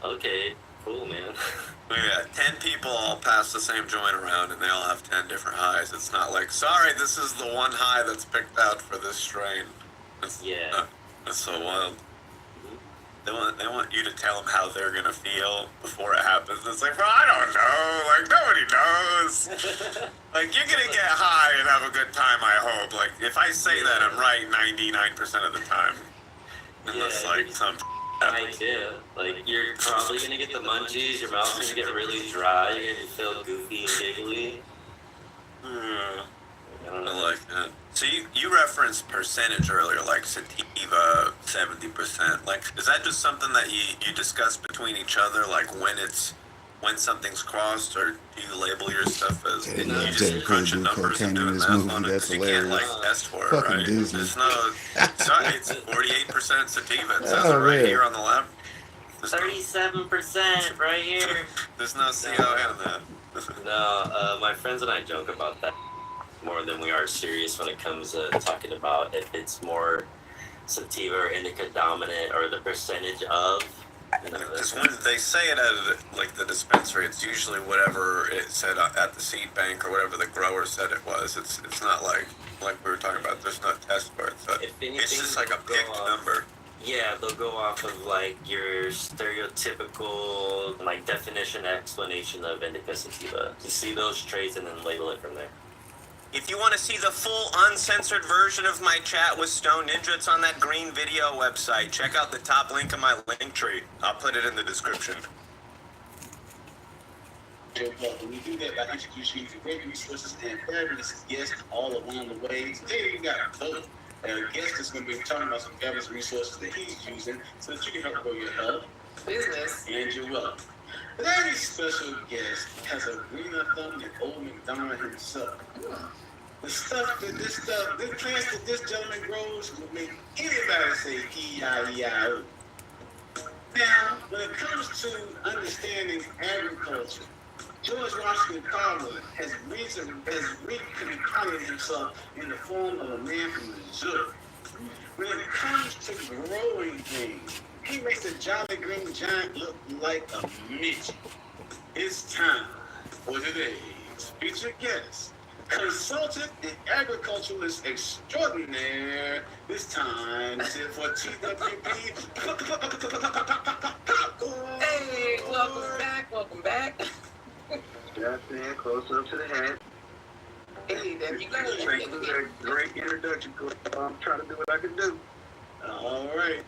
Okay, cool, man. Yeah, 10 people all pass the same joint around and they all have 10 different highs. It's not like, sorry, this is the one high that's picked out for this strain. Yeah. That's so wild. They want you to tell them how they're gonna feel before it happens. It's like, well, I don't know. Like, nobody knows. Like, you're gonna get high and have a good time, I hope. Like, if I say that, I'm right 99% of the time. Unless, like, some idea. Like, you're probably gonna get the munchies, your mouth's gonna get really dry, you're gonna feel goofy and giggly. I like that. So you referenced percentage earlier, like sativa 70%. Like, is that just something that you discuss between each other, like when something's crossed, or do you label your stuff as Yeah, you Jay just could crunch do numbers cocaine and in doing this math movie. on it? That's 'Cause you can't hilarious. like test for it, Fucking right? Disney. There's no. It's 48% sativa. It says it Oh, right man. here on the lab. 37% right here. There's no CO in that. No, my friends and I joke about that more than we are serious when it comes to talking about if it's more sativa or indica dominant or the percentage of. Because when they say it at like the dispensary, it's usually whatever it said at the seed bank or whatever the grower said it was. It's not like we were talking about. There's no test for it, so it's just like a picked number. Yeah, they'll go off of like your stereotypical like definition explanation of indica sativa. You see those traits and then label it from there. If you want to see the full uncensored version of my chat with Stone Ninja, it's on that green video website. Check out the top link in my link tree. I'll put it in the description. We do that by introducing you to great resources and fabulous guests all along the way. Today we got a guest that's going to be talking about some fabulous resources that he's using so that you can help grow your health, business, and your wealth. Today's special guest has a greener thumb than old McDonald himself. This plants that this gentleman grows will make anybody say E-I-E-I-O. Now, when it comes to understanding agriculture, George Washington Carver has reincarnated himself in the form of a man from Missouri. When it comes to growing things, he makes the Jolly Green Giant look like a midget. It's time for today's featured guest, consultant and agriculturalist extraordinaire. This time, for TWP. Hey, welcome back. Just in, close up to the head. Hey, there you go. Thank you for that great introduction. I'm trying to do what I can do. All right.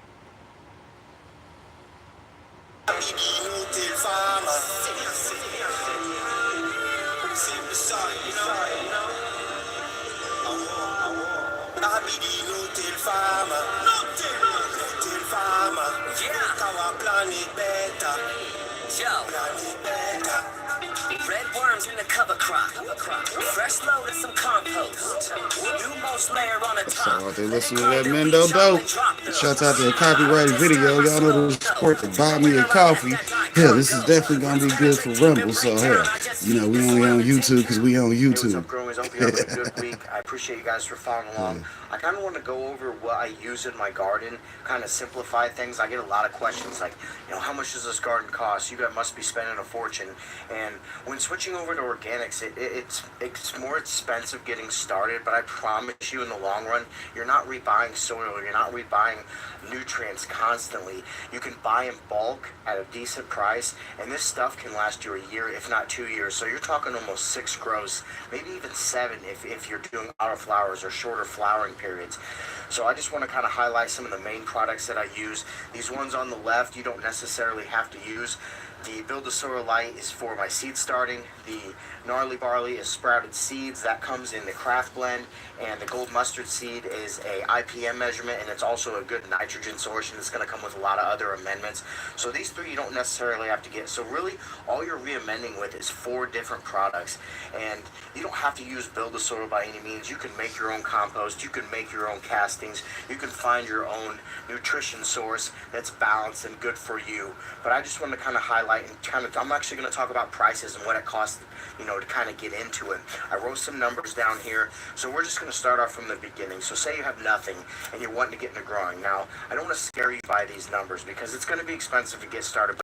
Red worms in the cover crop. Fresh load of some compost. New most layer on the top. So they listen to that Mendo Dope. Shout out to the copyrighted video. Y'all know to support the Buy Me a Coffee. Hell, this is definitely gonna be good for Rumble. So hell, you know, we only on YouTube because we on Hey, what's YouTube. up, growers? I hope you're having a good week. I appreciate you guys for following along. I kind of want to go over what I use in my garden, kind of simplify things. I get a lot of questions like, how much does this garden cost? You guys must be spending a fortune. And when switching over to organics, it's more expensive getting started, but I promise you in the long run, you're not rebuying soil, you're not rebuying nutrients constantly. You can buy in bulk at a decent price, and this stuff can last you a year, if not 2 years. So you're talking almost 6 grows, maybe even 7 if you're doing autoflowers or shorter flowering periods. So I just want to kind of highlight some of the main products that I use. These ones on the left, you don't necessarily have to use. The Build a Soil Light is for my seed starting. The Gnarly Barley is sprouted seeds. That comes in the craft blend. And the Gold Mustard Seed is a IPM measurement, and it's also a good nitrogen source, and it's going to come with a lot of other amendments. So these 3 you don't necessarily have to get. So really, all you're re-amending with is 4 different products. And you don't have to use Build a Soil by any means. You can make your own compost. You can make your own castings. You can find your own nutrition source that's balanced and good for you. But I just want to kind of highlight and I'm actually going to talk about prices and what it costs, to kind of get into it. I wrote some numbers down here, so we're just going to start off from the beginning. So say you have nothing and you're wanting to get into growing. Now, I don't want to scare you by these numbers because it's going to be expensive to get started.